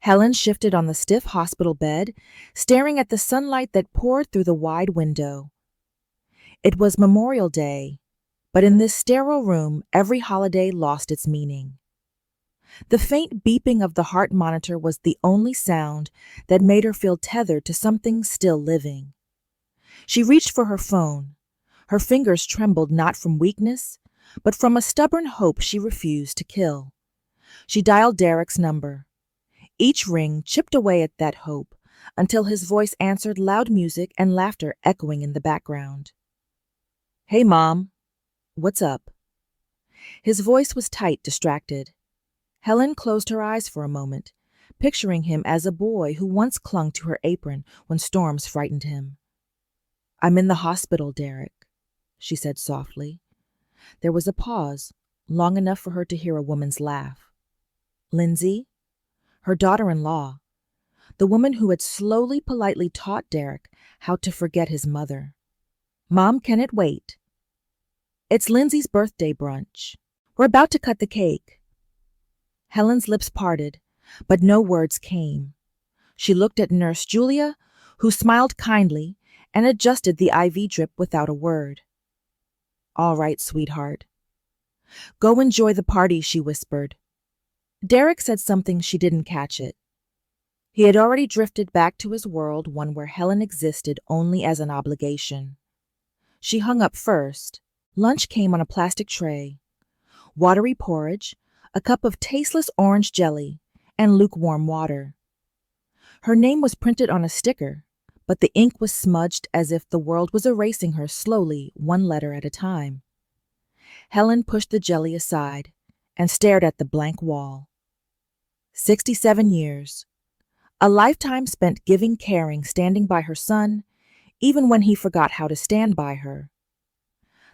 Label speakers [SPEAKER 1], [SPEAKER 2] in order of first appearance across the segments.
[SPEAKER 1] Helen shifted on the stiff hospital bed, staring at the sunlight that poured through the wide window. It was Memorial Day, but in this sterile room, every holiday lost its meaning. The faint beeping of the heart monitor was the only sound that made her feel tethered to something still living. She reached for her phone. Her fingers trembled not from weakness, but from a stubborn hope she refused to kill. She dialed Derek's number. Each ring chipped away at that hope until his voice answered, loud music and laughter echoing in the background. "Hey, Mom. What's up?" His voice was tight, distracted. Helen closed her eyes for a moment, picturing him as a boy who once clung to her apron when storms frightened him. "I'm in the hospital, Derek," she said softly. There was a pause, long enough for her to hear a woman's laugh. Lindsay? Her daughter-in-law. The woman who had slowly, politely taught Derek how to forget his mother. "Mom, can it wait?" "It's Lindsay's birthday brunch. We're about to cut the cake." Helen's lips parted, but no words came. She looked at Nurse Julia, who smiled kindly and adjusted the IV drip without a word. "All right, sweetheart." "Go enjoy the party," she whispered. Derek said something she didn't catch it. He had already drifted back to his world, one where Helen existed only as an obligation. She hung up first. Lunch came on a plastic tray. Watery porridge, a cup of tasteless orange jelly, and lukewarm water. Her name was printed on a sticker, but the ink was smudged as if the world was erasing her slowly, one letter at a time. Helen pushed the jelly aside and stared at the blank wall. 67 years. A lifetime spent giving, caring, standing by her son, even when he forgot how to stand by her.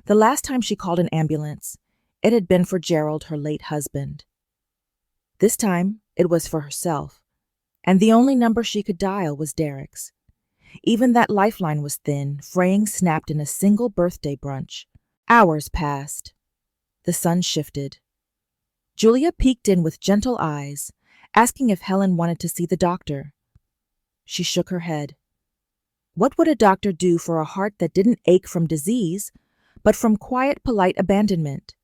[SPEAKER 1] The last time she called an ambulance, it had been for Gerald, her late husband. This time, it was for herself, and the only number she could dial was Derek's. Even that lifeline was thin, fraying snapped in a single birthday brunch. Hours passed. The sun shifted. Julia peeked in with gentle eyes, asking if Helen wanted to see the doctor. She shook her head. What would a doctor do for a heart that didn't ache from disease, but from quiet, polite abandonment?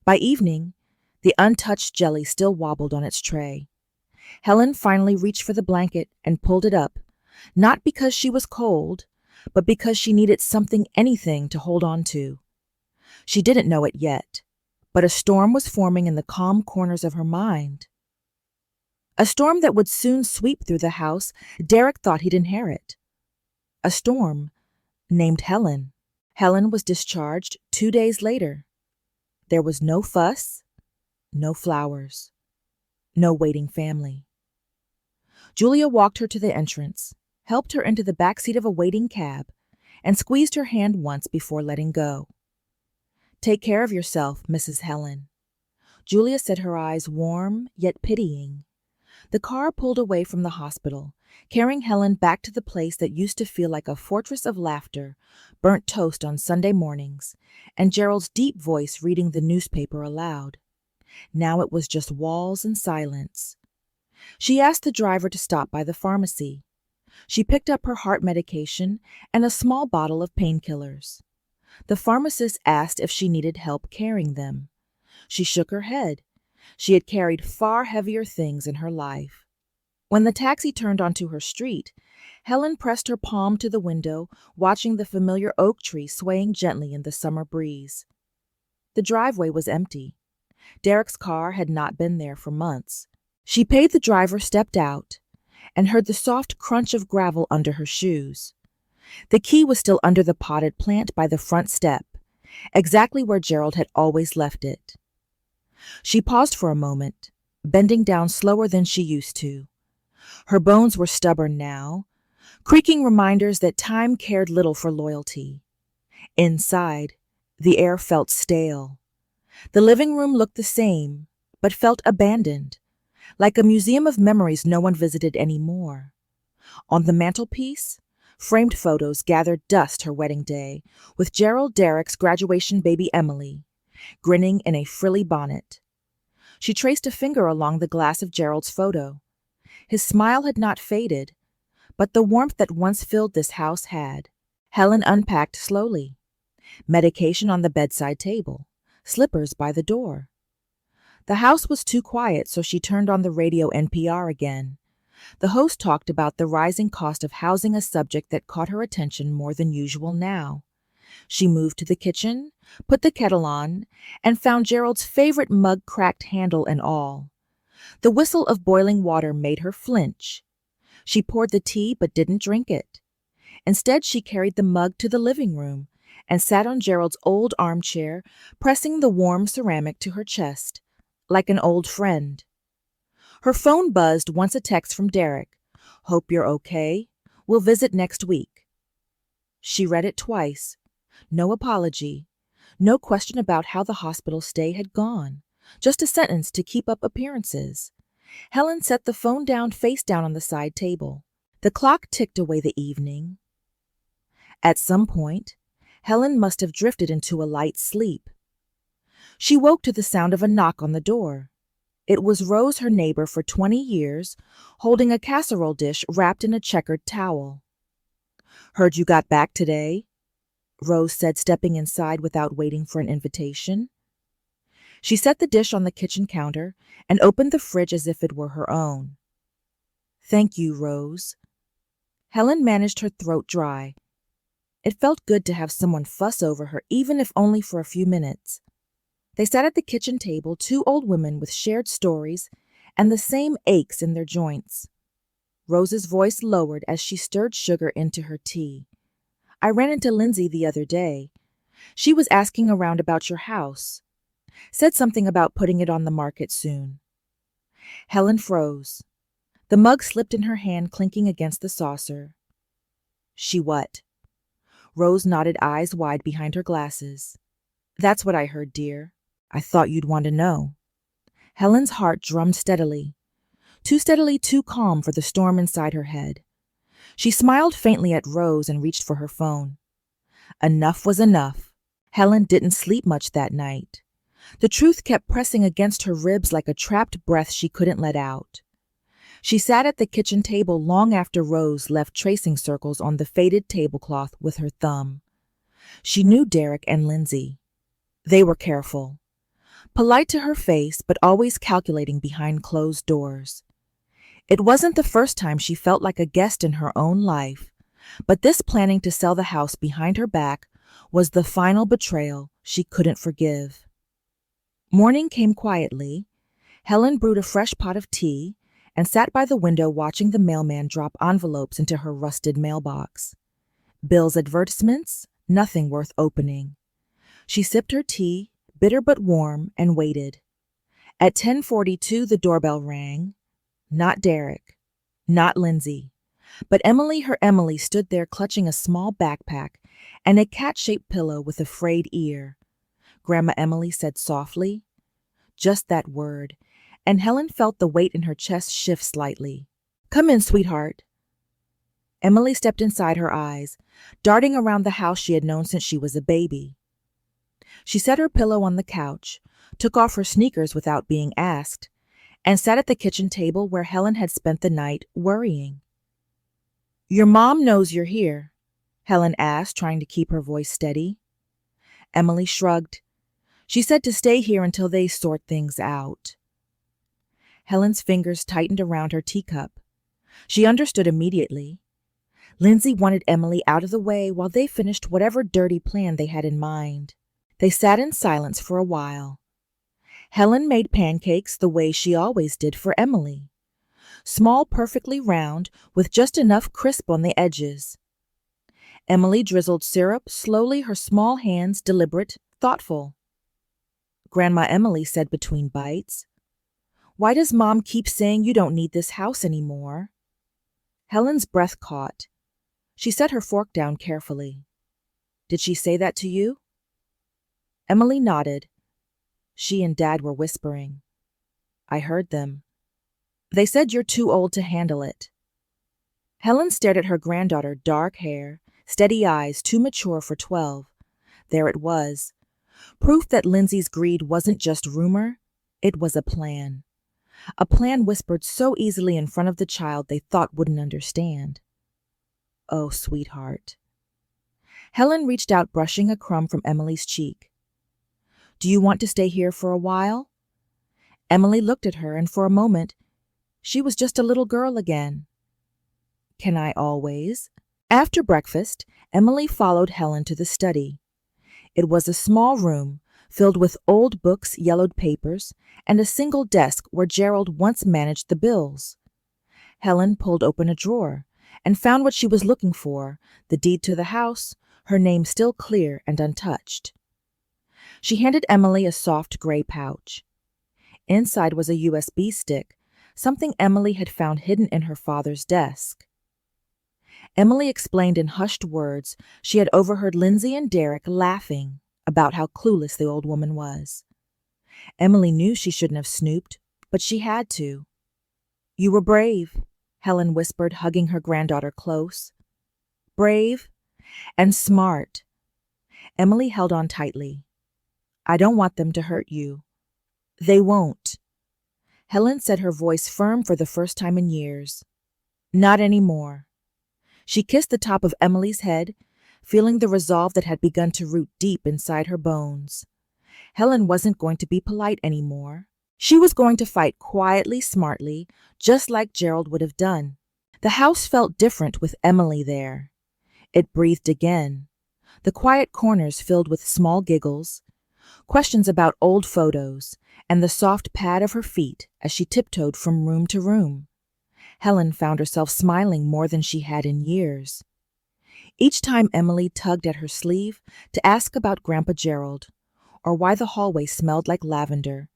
[SPEAKER 1] By evening, the untouched jelly still wobbled on its tray. Helen finally reached for the blanket and pulled it up, not because she was cold, but because she needed something, anything, to hold on to. She didn't know it yet, but a storm was forming in the calm corners of her mind. A storm that would soon sweep through the house Derek thought he'd inherit. A storm named Helen. Helen was discharged 2 days later. There was no fuss, no flowers, no waiting family. Julia walked her to the entrance, helped her into the backseat of a waiting cab, and squeezed her hand once before letting go. "Take care of yourself, Mrs. Helen." Julia said, her eyes warm yet pitying. The car pulled away from the hospital, carrying Helen back to the place that used to feel like a fortress of laughter, burnt toast on Sunday mornings, and Gerald's deep voice reading the newspaper aloud. Now it was just walls and silence. She asked the driver to stop by the pharmacy. She picked up her heart medication and a small bottle of painkillers. The pharmacist asked if she needed help carrying them. She shook her head. She had carried far heavier things in her life. When the taxi turned onto her street, Helen pressed her palm to the window, watching the familiar oak tree swaying gently in the summer breeze. The driveway was empty. Derek's car had not been there for months. She paid the driver, stepped out, and heard the soft crunch of gravel under her shoes. The key was still under the potted plant by the front step, exactly where Gerald had always left it. She paused for a moment, bending down slower than she used to. Her bones were stubborn now, creaking reminders that time cared little for loyalty. Inside, the air felt stale. The living room looked the same, but felt abandoned, like a museum of memories no one visited anymore. On the mantelpiece, framed photos gathered dust her wedding day, with Gerald, Derek's graduation baby Emily, grinning in a frilly bonnet. She traced a finger along the glass of Gerald's photo. His smile had not faded, but the warmth that once filled this house had. Helen unpacked slowly. Medication on the bedside table, slippers by the door. The house was too quiet, so she turned on the radio NPR again. The host talked about the rising cost of housing, a subject that caught her attention more than usual now. She moved to the kitchen, put the kettle on, and found Gerald's favorite mug, cracked handle and all. The whistle of boiling water made her flinch. She poured the tea but didn't drink it. Instead, she carried the mug to the living room and sat on Gerald's old armchair, pressing the warm ceramic to her chest, like an old friend. Her phone buzzed once, a text from Derek. "Hope you're okay. We'll visit next week." She read it twice. No apology. No question about how the hospital stay had gone. Just a sentence to keep up appearances. Helen set the phone down, face down on the side table. The clock ticked away the evening. At some point, Helen must have drifted into a light sleep. She woke to the sound of a knock on the door. It was Rose, her neighbor for 20 years, holding a casserole dish wrapped in a checkered towel. "Heard you got back today," Rose said, stepping inside without waiting for an invitation. She set the dish on the kitchen counter and opened the fridge as if it were her own. "Thank you, Rose." Helen managed her throat dry. It felt good to have someone fuss over her, even if only for a few minutes. They sat at the kitchen table, two old women with shared stories and the same aches in their joints. Rose's voice lowered as she stirred sugar into her tea. "I ran into Lindsay the other day. She was asking around about your house. Said something about putting it on the market soon." Helen froze. The mug slipped in her hand, clinking against the saucer. "She what?" Rose nodded, eyes wide behind her glasses. "That's what I heard, dear. I thought you'd want to know." Helen's heart drummed steadily. Too steadily, too calm for the storm inside her head. She smiled faintly at Rose and reached for her phone. Enough was enough. Helen didn't sleep much that night. The truth kept pressing against her ribs like a trapped breath she couldn't let out. She sat at the kitchen table long after Rose left, tracing circles on the faded tablecloth with her thumb. She knew Derek and Lindsay. They were careful. Polite to her face, but always calculating behind closed doors. It wasn't the first time she felt like a guest in her own life, but this planning to sell the house behind her back was the final betrayal she couldn't forgive. Morning came quietly. Helen brewed a fresh pot of tea and sat by the window watching the mailman drop envelopes into her rusted mailbox. Bills, advertisements, nothing worth opening. She sipped her tea, bitter but warm, and waited. At 10:42, the doorbell rang. Not Derek, not Lindsay, but Emily. Her Emily stood there clutching a small backpack and a cat-shaped pillow with a frayed ear. Grandma Emily said softly. Just that word, and Helen felt the weight in her chest shift slightly. "Come in, sweetheart." Emily stepped inside, her eyes darting around the house she had known since she was a baby. She set her pillow on the couch, took off her sneakers without being asked, and sat at the kitchen table where Helen had spent the night worrying. "Your mom knows you're here?" Helen asked, trying to keep her voice steady. Emily shrugged. "She said to stay here until they sort things out." Helen's fingers tightened around her teacup. She understood immediately. Lindsay wanted Emily out of the way while they finished whatever dirty plan they had in mind. They sat in silence for a while. Helen made pancakes the way she always did for Emily. Small, perfectly round, with just enough crisp on the edges. Emily drizzled syrup slowly, her small hands deliberate, thoughtful. Grandma Emily said between bites, "Why does Mom keep saying you don't need this house anymore?" Helen's breath caught. She set her fork down carefully. "Did she say that to you?" Emily nodded. She and Dad were whispering. "I heard them. They said you're too old to handle it." Helen stared at her granddaughter, dark hair, steady eyes, too mature for 12. There it was. Proof that Lindsay's greed wasn't just rumor, it was a plan. a plan whispered so easily in front of the child they thought wouldn't understand. Oh, sweetheart. Helen reached out, brushing a crumb from Emily's cheek. Do you want to stay here for a while? Emily looked at her, and for a moment, she was just a little girl again. Can I always? After breakfast, Emily followed Helen to the study. It was a small room filled with old books, yellowed papers, and a single desk where Gerald once managed the bills. Helen pulled open a drawer and found what she was looking for, the deed to the house, her name still clear and untouched. She handed Emily a soft gray pouch. Inside was a USB stick, something Emily had found hidden in her father's desk. Emily explained in hushed words she had overheard Lindsay and Derek laughing about how clueless the old woman was. Emily knew she shouldn't have snooped, but she had to. You were brave, Helen whispered, hugging her granddaughter close. Brave and smart. Emily held on tightly. I don't want them to hurt you. They won't. Helen said, her voice firm for the first time in years. Not anymore. She kissed the top of Emily's head, feeling the resolve that had begun to root deep inside her bones. Helen wasn't going to be polite anymore. She was going to fight quietly, smartly, just like Gerald would have done. The house felt different with Emily there. It breathed again. The quiet corners filled with small giggles, questions about old photos, and the soft pad of her feet as she tiptoed from room to room. Helen found herself smiling more than she had in years. Each time Emily tugged at her sleeve to ask about Grandpa Gerald, or why the hallway smelled like lavender,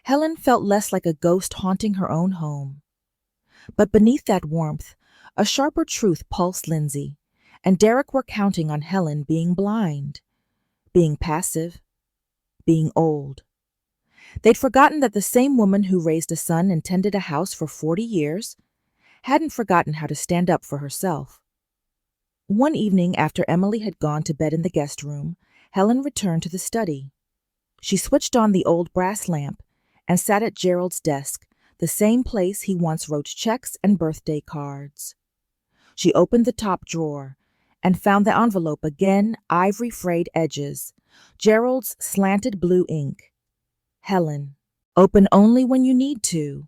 [SPEAKER 1] Helen felt less like a ghost haunting her own home. But beneath that warmth, a sharper truth pulsed Lindsay, and Derek were counting on Helen being blind, being passive, being old. They'd forgotten that the same woman who raised a son and tended a house for 40 years hadn't forgotten how to stand up for herself. One evening after Emily had gone to bed in the guest room, Helen returned to the study. She switched on the old brass lamp and sat at Gerald's desk, the same place he once wrote checks and birthday cards. She opened the top drawer and found the envelope again, ivory frayed edges, Gerald's slanted blue ink. Helen, open only when you need to.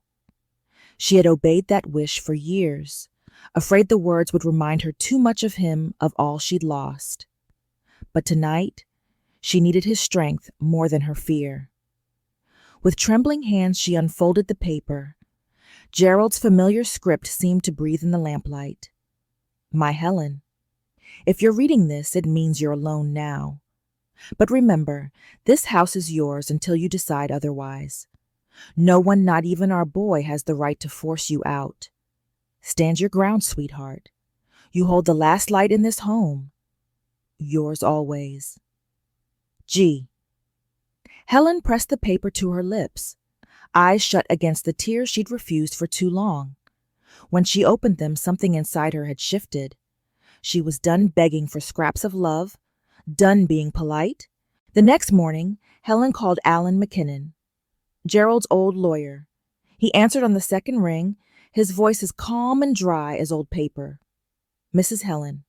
[SPEAKER 1] She had obeyed that wish for years, afraid the words would remind her too much of him, of all she'd lost. But tonight, she needed his strength more than her fear. With trembling hands, she unfolded the paper. Gerald's familiar script seemed to breathe in the lamplight. My Helen, if you're reading this, it means you're alone now. But remember, this house is yours until you decide otherwise. No one, not even our boy, has the right to force you out. Stand your ground, sweetheart. You hold the last light in this home. Yours always. G. Helen pressed the paper to her lips, eyes shut against the tears she'd refused for too long. When she opened them, something inside her had shifted. She was done begging for scraps of love, done being polite. The next morning, Helen called Alan McKinnon, Gerald's old lawyer. He answered on the second ring, his voice as calm and dry as old paper. Mrs. Helen,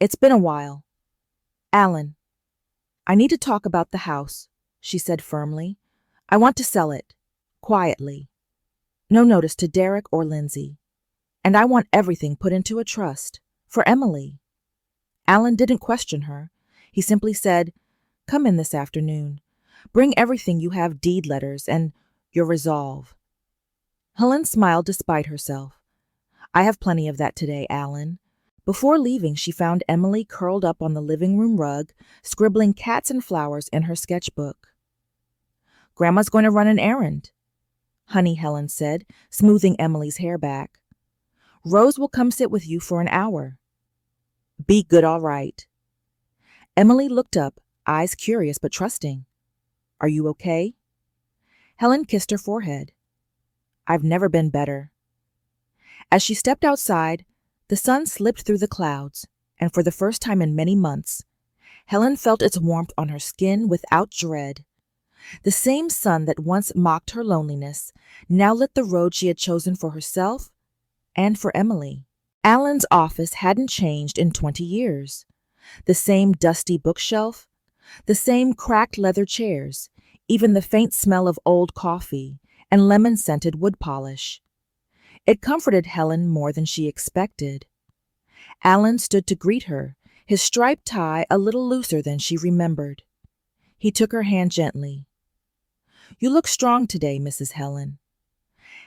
[SPEAKER 1] it's been a while. Alan, I need to talk about the house, she said firmly. I want to sell it, quietly. No notice to Derek or Lindsay. And I want everything put into a trust, for Emily. Alan didn't question her. He simply said, come in this afternoon. Bring everything you have, deed letters, and your resolve. Helen smiled despite herself. I have plenty of that today, Alan. Before leaving, she found Emily curled up on the living room rug, scribbling cats and flowers in her sketchbook. Grandma's going to run an errand, Honey, Helen said, smoothing Emily's hair back. Rose will come sit with you for an hour. Be good, all right. Emily looked up, eyes curious but trusting. Are you okay? Helen kissed her forehead. I've never been better. As she stepped outside, the sun slipped through the clouds, and for the first time in many months, Helen felt its warmth on her skin without dread. The same sun that once mocked her loneliness now lit the road she had chosen for herself and for Emily. Alan's office hadn't changed in 20 years. The same dusty bookshelf, the same cracked leather chairs, even the faint smell of old coffee and lemon-scented wood polish. It comforted Helen more than she expected. Alan stood to greet her, his striped tie a little looser than she remembered. He took her hand gently. "You look strong today, Mrs. Helen."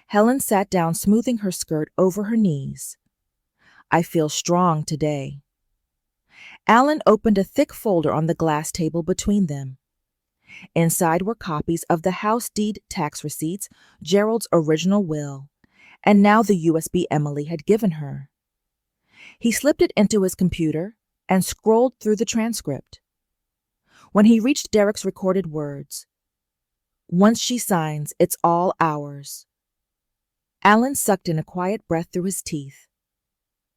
[SPEAKER 1] Helen sat down, smoothing her skirt over her knees. "I feel strong today." Alan opened a thick folder on the glass table between them. Inside were copies of the house deed tax receipts, Gerald's original will, and now the USB Emily had given her. He slipped it into his computer and scrolled through the transcript. When he reached Derek's recorded words, "Once she signs, it's all ours." Alan sucked in a quiet breath through his teeth.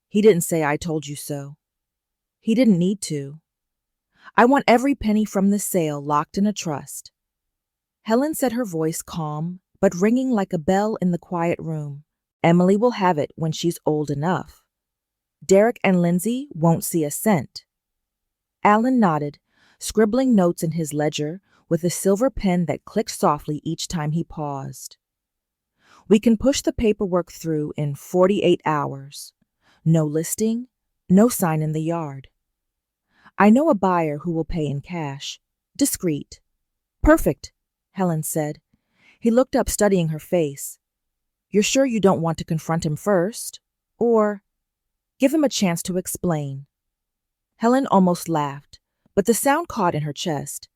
[SPEAKER 1] He didn't say "I told you so." He didn't need to. "I want every penny from this sale locked in a trust." Helen said, her voice calm, but ringing like a bell in the quiet room. "Emily will have it when she's old enough. Derek and Lindsay won't see a cent." Alan nodded, scribbling notes in his ledger with a silver pen that clicked softly each time he paused. "We can push the paperwork through in 48 hours. No listing, no sign in the yard. I know a buyer who will pay in cash. Discreet." "Perfect," Helen said. He looked up, studying her face. "You're sure you don't want to confront him first? Or give him a chance to explain?" Helen almost laughed, but the sound caught in her chest.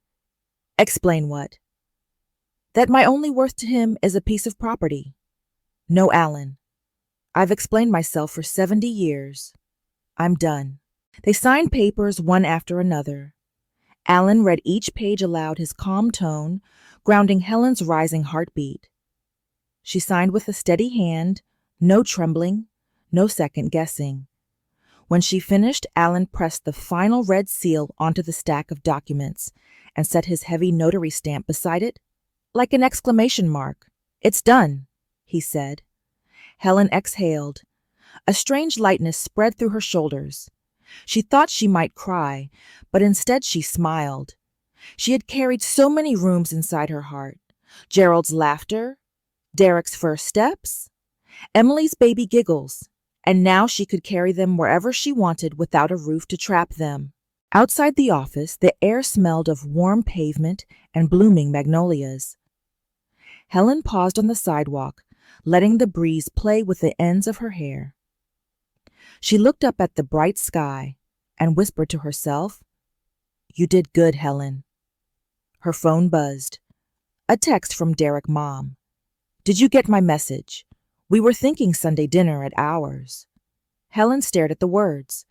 [SPEAKER 1] "Explain what?" "That my only worth to him is a piece of property." "No, Alan. I've explained myself for 70 years. I'm done." They signed papers one after another. Alan read each page aloud, his calm tone grounding Helen's rising heartbeat. She signed with a steady hand, no trembling, no second guessing. When she finished, Alan pressed the final red seal onto the stack of documents and set his heavy notary stamp beside it, like an exclamation mark. "It's done," he said. Helen exhaled. A strange lightness spread through her shoulders. She thought she might cry, but instead she smiled. She had carried so many rooms inside her heart. Gerald's laughter, Derek's first steps, Emily's baby giggles, and now she could carry them wherever she wanted without a roof to trap them. Outside the office, the air smelled of warm pavement and blooming magnolias. Helen paused on the sidewalk, letting the breeze play with the ends of her hair. She looked up at the bright sky and whispered to herself, "You did good, Helen." Her phone buzzed. A text from Derek Mom. "Did you get my message? We were thinking Sunday dinner at ours." Helen stared at the words.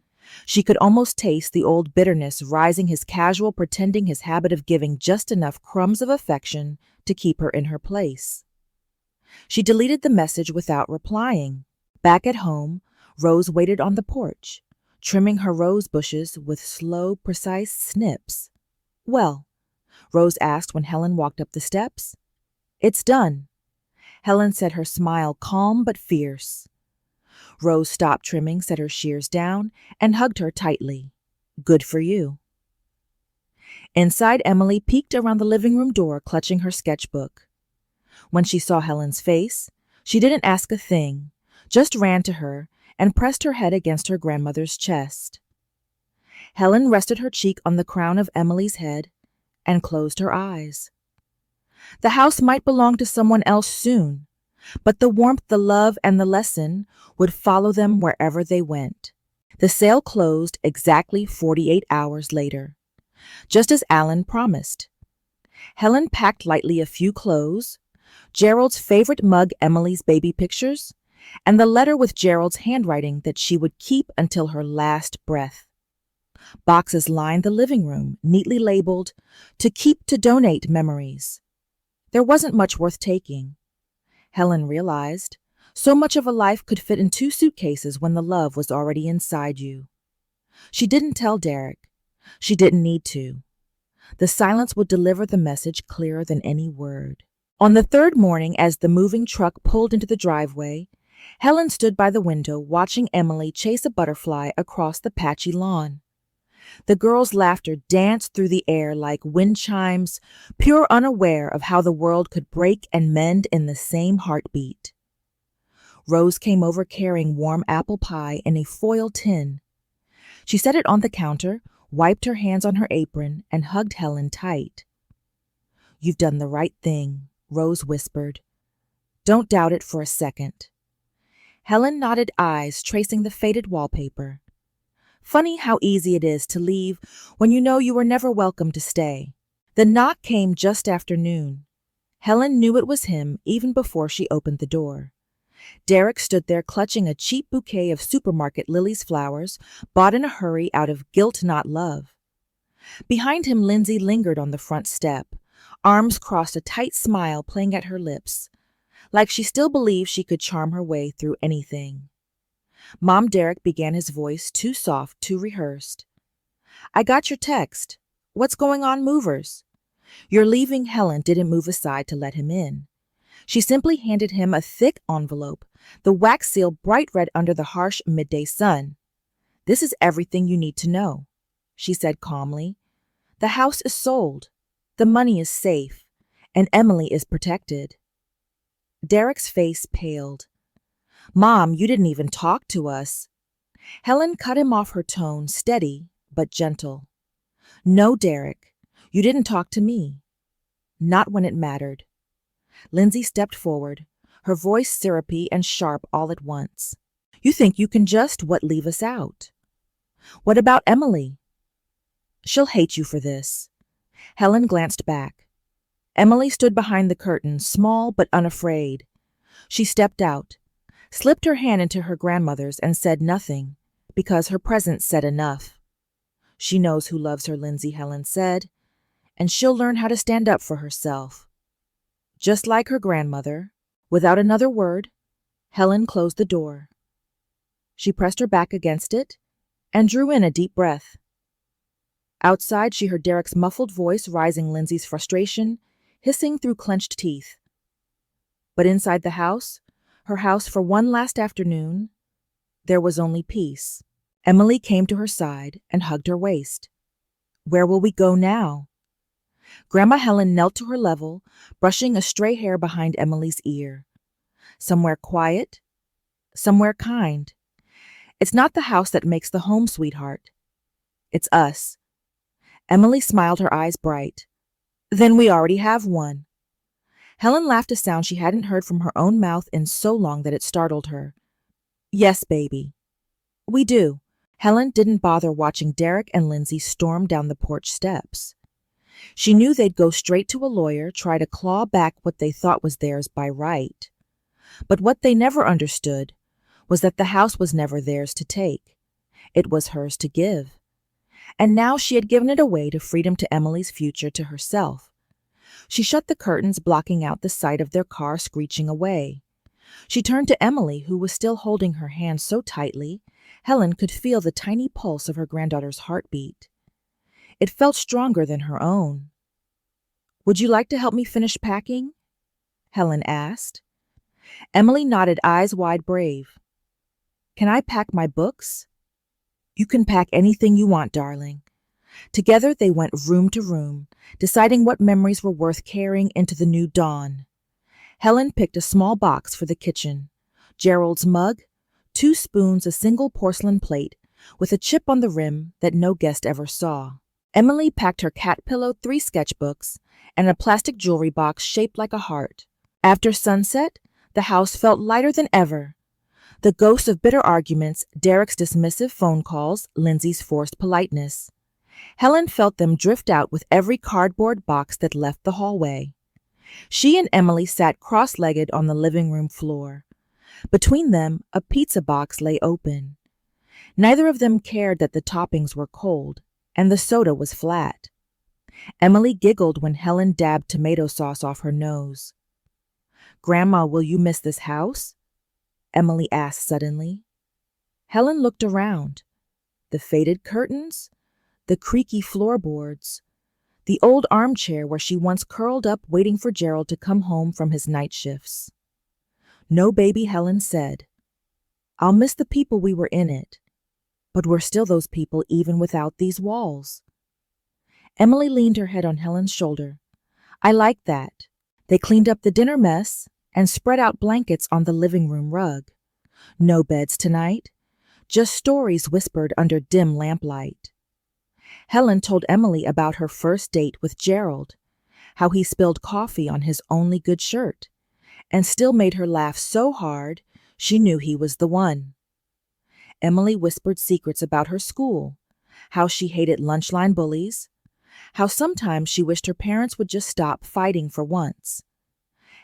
[SPEAKER 1] She could almost taste the old bitterness rising, his casual pretending, his habit of giving just enough crumbs of affection to keep her in her place. She deleted the message without replying. Back at home, Rose waited on the porch, trimming her rose bushes with slow, precise snips. "Well?" Rose asked when Helen walked up the steps. "It's done," Helen said, her smile calm but fierce. Rose stopped trimming, set her shears down, and hugged her tightly. "Good for you." Inside, Emily peeked around the living room door, clutching her sketchbook. When she saw Helen's face, she didn't ask a thing, just ran to her and pressed her head against her grandmother's chest. Helen rested her cheek on the crown of Emily's head and closed her eyes. The house might belong to someone else soon, but the warmth, the love, and the lesson would follow them wherever they went. The sale closed exactly 48 hours later, just as Alan promised. Helen packed lightly a few clothes, Gerald's favorite mug, Emily's baby pictures, and the letter with Gerald's handwriting that she would keep until her last breath. Boxes lined the living room, neatly labeled, "To keep, to donate memories." There wasn't much worth taking. Helen realized so much of a life could fit in 2 suitcases when the love was already inside you. She didn't tell Derek. She didn't need to. The silence would deliver the message clearer than any word. On the third morning, as the moving truck pulled into the driveway, Helen stood by the window watching Emily chase a butterfly across the patchy lawn. The girl's laughter danced through the air like wind chimes, pure unaware of how the world could break and mend in the same heartbeat. Rose came over carrying warm apple pie in a foil tin. She set it on the counter, wiped her hands on her apron, and hugged Helen tight. "You've done the right thing," Rose whispered. "Don't doubt it for a second." Helen nodded, eyes tracing the faded wallpaper. Funny how easy it is to leave when you know you were never welcome to stay. The knock came just after noon. Helen knew it was him even before she opened the door. Derek stood there clutching a cheap bouquet of supermarket lilies flowers, bought in a hurry out of guilt not love. Behind him, Lindsay lingered on the front step, arms crossed, a tight smile playing at her lips, like she still believed she could charm her way through anything. Mom Derek began, his voice too soft, too rehearsed. "I got your text. What's going on, movers?" "You're leaving." Helen didn't move aside to let him in. She simply handed him a thick envelope, the wax seal bright red under the harsh midday sun. "This is everything you need to know," she said calmly. "The house is sold, the money is safe, and Emily is protected." Derek's face paled. "Mom, you didn't even talk to us." Helen cut him off, her tone steady but gentle. "No, Derek, you didn't talk to me. Not when it mattered." Lindsay stepped forward, her voice syrupy and sharp all at once. "You think you can just leave us out? What about Emily?" "She'll hate you for this." Helen glanced back. Emily stood behind the curtain, small but unafraid. She stepped out, slipped her hand into her grandmother's, and said nothing, because her presence said enough. "She knows who loves her, Lindsay," Helen said, "and she'll learn how to stand up for herself." Just like her grandmother, without another word, Helen closed the door. She pressed her back against it and drew in a deep breath. Outside, she heard Derek's muffled voice rising, Lindsay's frustration hissing through clenched teeth. But inside the house, her house for one last afternoon, there was only peace. Emily came to her side and hugged her waist. "Where will we go now?" Grandma Helen knelt to her level, brushing a stray hair behind Emily's ear. "Somewhere quiet, somewhere kind. It's not the house that makes the home, sweetheart. It's us." Emily smiled, her eyes bright. "Then we already have one." Helen laughed, a sound she hadn't heard from her own mouth in so long that it startled her. "Yes, baby. We do." Helen didn't bother watching Derek and Lindsay storm down the porch steps. She knew they'd go straight to a lawyer, try to claw back what they thought was theirs by right. But what they never understood was that the house was never theirs to take. It was hers to give. And now she had given it away, to freedom, to Emily's future, to herself. She shut the curtains, blocking out the sight of their car screeching away. She turned to Emily, who was still holding her hand so tightly, Helen could feel the tiny pulse of her granddaughter's heartbeat. It felt stronger than her own. "Would you like to help me finish packing?" Helen asked. Emily nodded, eyes wide, brave. "Can I pack my books?" "You can pack anything you want, darling." Together they went room to room, deciding what memories were worth carrying into the new dawn. Helen picked a small box for the kitchen, Gerald's mug, 2 spoons, a single porcelain plate with a chip on the rim that no guest ever saw. Emily packed her cat pillow, 3 sketchbooks, and a plastic jewelry box shaped like a heart. After sunset, the house felt lighter than ever. The ghosts of bitter arguments, Derek's dismissive phone calls, Lindsay's forced politeness. Helen felt them drift out with every cardboard box that left the hallway. She and Emily sat cross-legged on the living room floor. Between them, a pizza box lay open. Neither of them cared that the toppings were cold, and the soda was flat. Emily giggled when Helen dabbed tomato sauce off her nose. "Grandma, will you miss this house?" Emily asked suddenly. Helen looked around. The faded curtains, the creaky floorboards, the old armchair where she once curled up waiting for Gerald to come home from his night shifts. "No, baby," Helen said. "I'll miss the people we were in it, but we're still those people even without these walls." Emily leaned her head on Helen's shoulder. "I like that." They cleaned up the dinner mess and spread out blankets on the living room rug. No beds tonight, just stories whispered under dim lamplight. Helen told Emily about her first date with Gerald, how he spilled coffee on his only good shirt, and still made her laugh so hard she knew he was the one. Emily whispered secrets about her school, how she hated lunchline bullies, how sometimes she wished her parents would just stop fighting for once.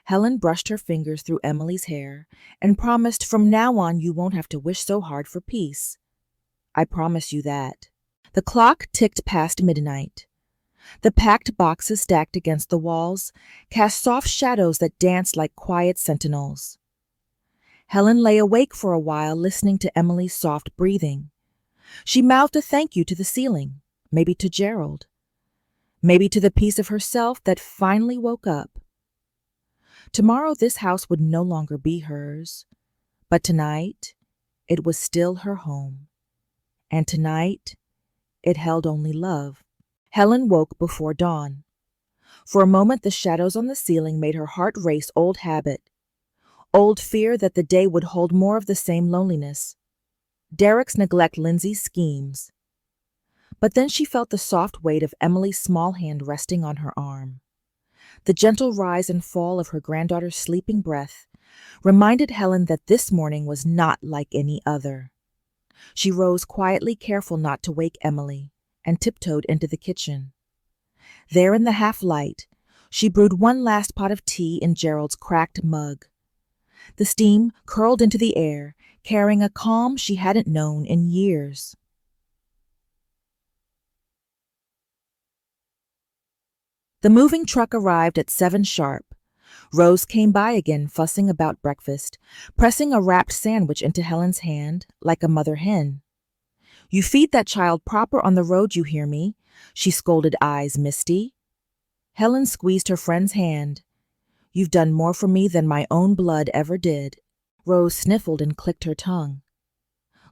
[SPEAKER 1] Helen brushed her fingers through Emily's hair and promised, "From now on you won't have to wish so hard for peace." "I promise you that." The clock ticked past midnight. The packed boxes stacked against the walls cast soft shadows that danced like quiet sentinels. Helen lay awake for a while listening to Emily's soft breathing. She mouthed a thank you to the ceiling, maybe to Gerald, maybe to the piece of herself that finally woke up. Tomorrow this house would no longer be hers, but tonight it was still her home. And tonight it held only love. Helen woke before dawn. For a moment the shadows on the ceiling made her heart race. Old habit, old fear that the day would hold more of the same loneliness. Derek's neglect, Lindsay's schemes. But then she felt the soft weight of Emily's small hand resting on her arm. The gentle rise and fall of her granddaughter's sleeping breath reminded Helen that this morning was not like any other. She rose quietly, careful not to wake Emily, and tiptoed into the kitchen. There in the half-light, she brewed one last pot of tea in Gerald's cracked mug. The steam curled into the air, carrying a calm she hadn't known in years. The moving truck arrived at 7 sharp. Rose came by again, fussing about breakfast, pressing a wrapped sandwich into Helen's hand like a mother hen. "You feed that child proper on the road, you hear me?" she scolded, eyes misty. Helen squeezed her friend's hand. "You've done more for me than my own blood ever did." Rose sniffled and clicked her tongue.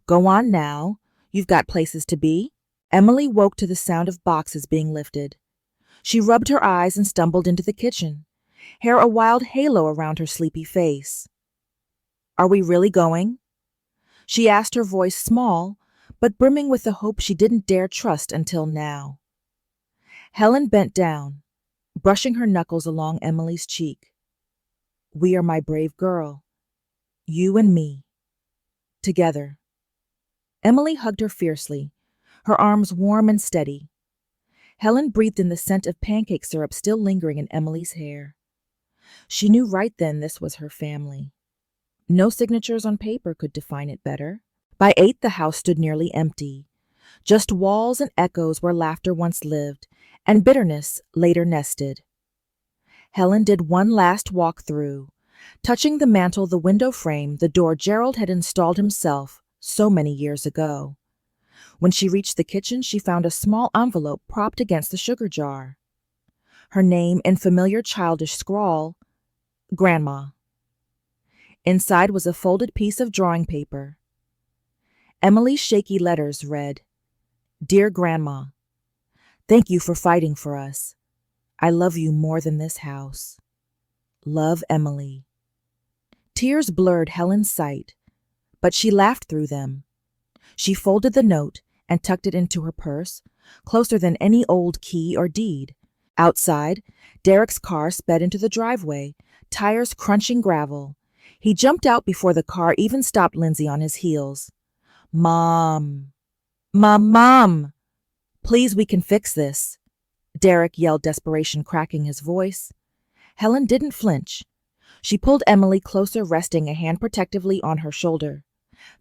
[SPEAKER 1] "Go on now. You've got places to be." Emily woke to the sound of boxes being lifted. She rubbed her eyes and stumbled into the kitchen, hair a wild halo around her sleepy face. "Are we really going?" she asked, her voice small, but brimming with the hope she didn't dare trust until now. Helen bent down, brushing her knuckles along Emily's cheek. "We are, my brave girl. You and me. Together." Emily hugged her fiercely, her arms warm and steady. Helen breathed in the scent of pancake syrup still lingering in Emily's hair. She knew right then this was her family. No signatures on paper could define it better. By 8 the house stood nearly empty, just walls and echoes where laughter once lived and bitterness later nested. Helen did one last walk through, touching the mantel, the window frame, the door Gerald had installed himself so many years ago. When she reached the kitchen, she found a small envelope propped against the sugar jar. Her name in familiar childish scrawl, Grandma. Inside was a folded piece of drawing paper. Emily's shaky letters read, "Dear Grandma, thank you for fighting for us. I love you more than this house. Love, Emily." Tears blurred Helen's sight, but she laughed through them. She folded the note and tucked it into her purse, closer than any old key or deed. Outside, Derek's car sped into the driveway, tires crunching gravel. He jumped out before the car even stopped Lindsay on his heels. "Mom! Mom! Please, we can fix this," Derek yelled, desperation cracking his voice. Helen didn't flinch. She pulled Emily closer, resting a hand protectively on her shoulder.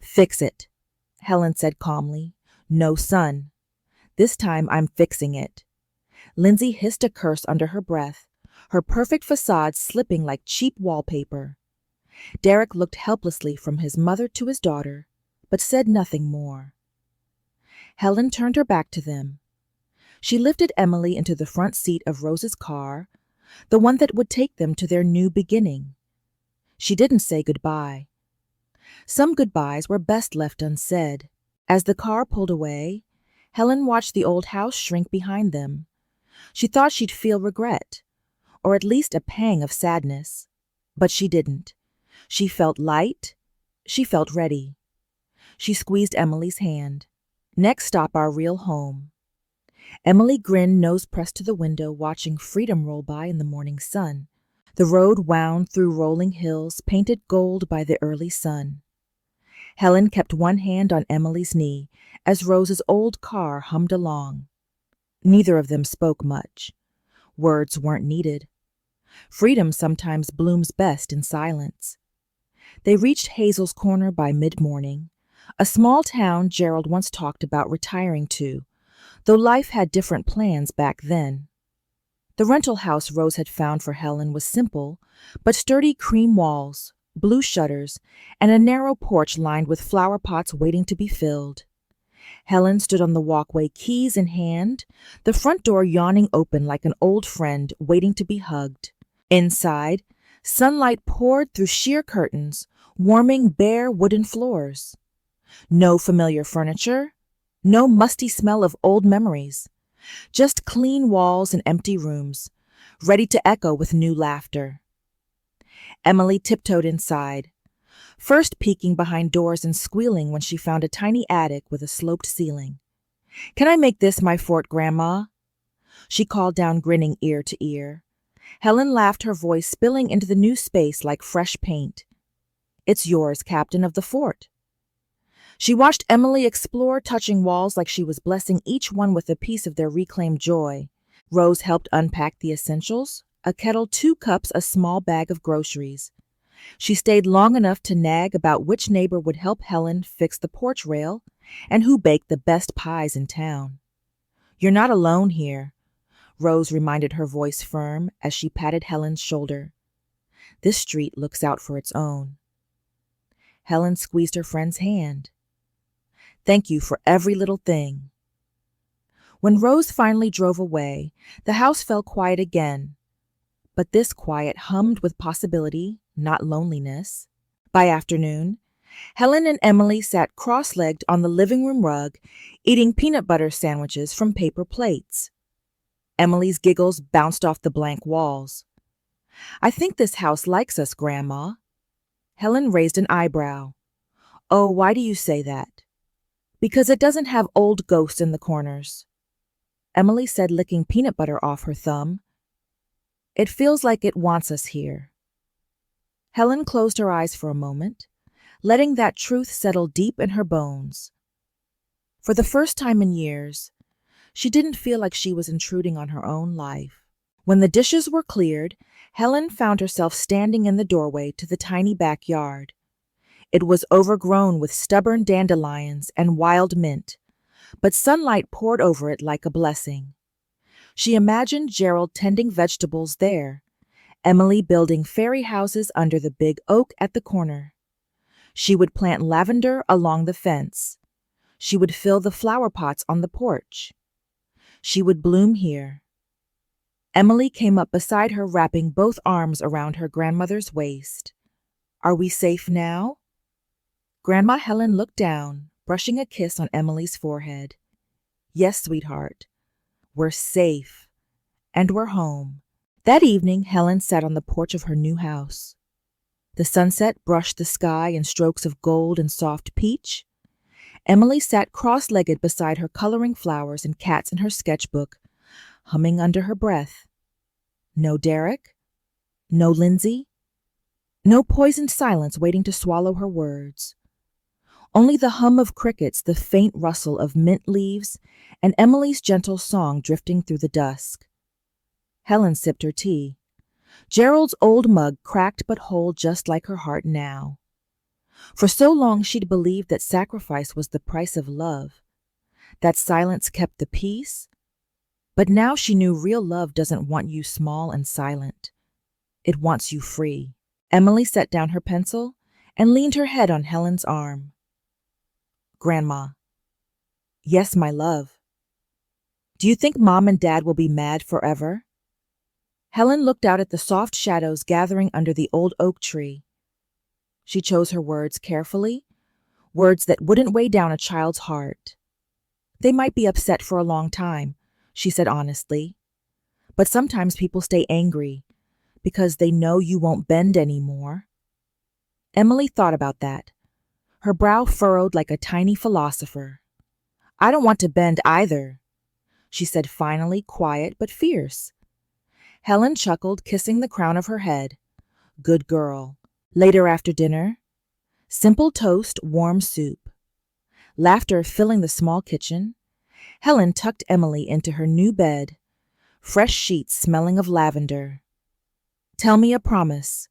[SPEAKER 1] "Fix it," Helen said calmly. "No, son. This time I'm fixing it." Lindsay hissed a curse under her breath, her perfect facade slipping like cheap wallpaper. Derek looked helplessly from his mother to his daughter, but said nothing more. Helen turned her back to them. She lifted Emily into the front seat of Rose's car, the one that would take them to their new beginning. She didn't say goodbye. Some goodbyes were best left unsaid. As the car pulled away, Helen watched the old house shrink behind them. She thought she'd feel regret, or at least a pang of sadness. But she didn't. She felt light. She felt ready. She squeezed Emily's hand. Next stop, our real home. Emily grinned, nose pressed to the window, watching freedom roll by in the morning sun. The road wound through rolling hills, painted gold by the early sun. Helen kept one hand on Emily's knee as Rose's old car hummed along. Neither of them spoke much. Words weren't needed. Freedom sometimes blooms best in silence. They reached Hazel's Corner by mid-morning, a small town Gerald once talked about retiring to, though life had different plans back then. The rental house Rose had found for Helen was simple, but sturdy cream walls, blue shutters, and a narrow porch lined with flower pots waiting to be filled. Helen stood on the walkway, keys in hand, the front door yawning open like an old friend waiting to be hugged. Inside, sunlight poured through sheer curtains, warming bare wooden floors. No familiar furniture, no musty smell of old memories, just clean walls and empty rooms, ready to echo with new laughter. Emily tiptoed inside, first peeking behind doors and squealing when she found a tiny attic with a sloped ceiling. "Can I make this my fort, Grandma?" She called down, grinning ear to ear. Helen laughed, her voice spilling into the new space like fresh paint. "It's yours, Captain of the Fort." She watched Emily explore, touching walls like she was blessing each one with a piece of their reclaimed joy. Rose helped unpack the essentials: a kettle, 2 cups, a small bag of groceries. She stayed long enough to nag about which neighbor would help Helen fix the porch rail and who baked the best pies in town. "You're not alone here," Rose reminded, her voice firm as she patted Helen's shoulder. "This street looks out for its own." Helen squeezed her friend's hand. "Thank you for every little thing." When Rose finally drove away, the house fell quiet again. But this quiet hummed with possibility, not loneliness. By afternoon, Helen and Emily sat cross-legged on the living room rug, eating peanut butter sandwiches from paper plates. Emily's giggles bounced off the blank walls. "I think this house likes us, Grandma." Helen raised an eyebrow. "Oh, why do you say that?" "Because it doesn't have old ghosts in the corners," Emily said, licking peanut butter off her thumb. "It feels like it wants us here." Helen closed her eyes for a moment, letting that truth settle deep in her bones. For the first time in years, she didn't feel like she was intruding on her own life. When the dishes were cleared, Helen found herself standing in the doorway to the tiny backyard. It was overgrown with stubborn dandelions and wild mint, but sunlight poured over it like a blessing. She imagined Gerald tending vegetables there, Emily building fairy houses under the big oak at the corner. She would plant lavender along the fence. She would fill the flower pots on the porch. She would bloom here. Emily came up beside her, wrapping both arms around her grandmother's waist. "Are we safe now?" Grandma Helen looked down, brushing a kiss on Emily's forehead. "Yes, sweetheart. We're safe. And we're home." That evening, Helen sat on the porch of her new house. The sunset brushed the sky in strokes of gold and soft peach. Emily sat cross-legged beside her, coloring flowers and cats in her sketchbook, humming under her breath. No Derek, no Lindsay, no poisoned silence waiting to swallow her words. Only the hum of crickets, the faint rustle of mint leaves, and Emily's gentle song drifting through the dusk. Helen sipped her tea. Gerald's old mug cracked but whole, just like her heart now. For so long she'd believed that sacrifice was the price of love, that silence kept the peace. But now she knew real love doesn't want you small and silent. It wants you free. Emily set down her pencil and leaned her head on Helen's arm. "Grandma." "Yes, my love." Do you think Mom and Dad will be mad forever? Helen looked out at the soft shadows gathering under the old oak tree. She chose her words carefully, words that wouldn't weigh down a child's heart. They might be upset for a long time, she said honestly. But sometimes people stay angry because they know you won't bend anymore. Emily thought about that, her brow furrowed like a tiny philosopher. I don't want to bend either, she said finally, quiet but fierce. Helen chuckled, kissing the crown of her head. Good girl. Later after dinner, simple toast, warm soup. Laughter filling the small kitchen. Helen tucked Emily into her new bed, fresh sheets smelling of lavender. Tell me a promise,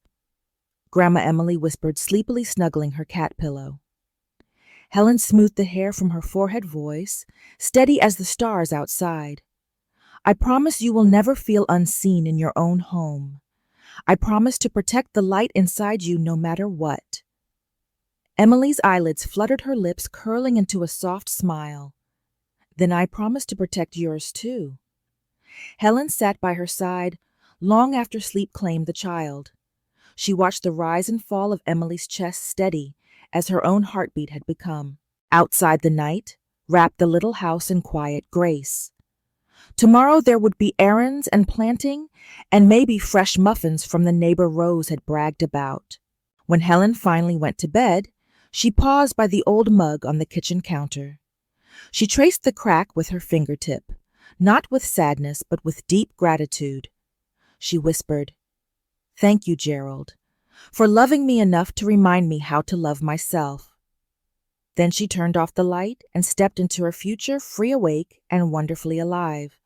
[SPEAKER 1] Grandma Emily whispered, sleepily snuggling her cat pillow. Helen smoothed the hair from her forehead, voice steady as the stars outside. I promise you will never feel unseen in your own home. I promise to protect the light inside you no matter what. Emily's eyelids fluttered, her lips curling into a soft smile. Then I promise to protect yours too. Helen sat by her side long after sleep claimed the child. She watched the rise and fall of Emily's chest, steady as her own heartbeat had become. Outside, the night wrapped the little house in quiet grace. Tomorrow there would be errands and planting, and maybe fresh muffins from the neighbor Rose had bragged about. When Helen finally went to bed, she paused by the old mug on the kitchen counter. She traced the crack with her fingertip, not with sadness but with deep gratitude. She whispered, Thank you, Gerald, for loving me enough to remind me how to love myself. Then she turned off the light and stepped into her future, free, awake, and wonderfully alive.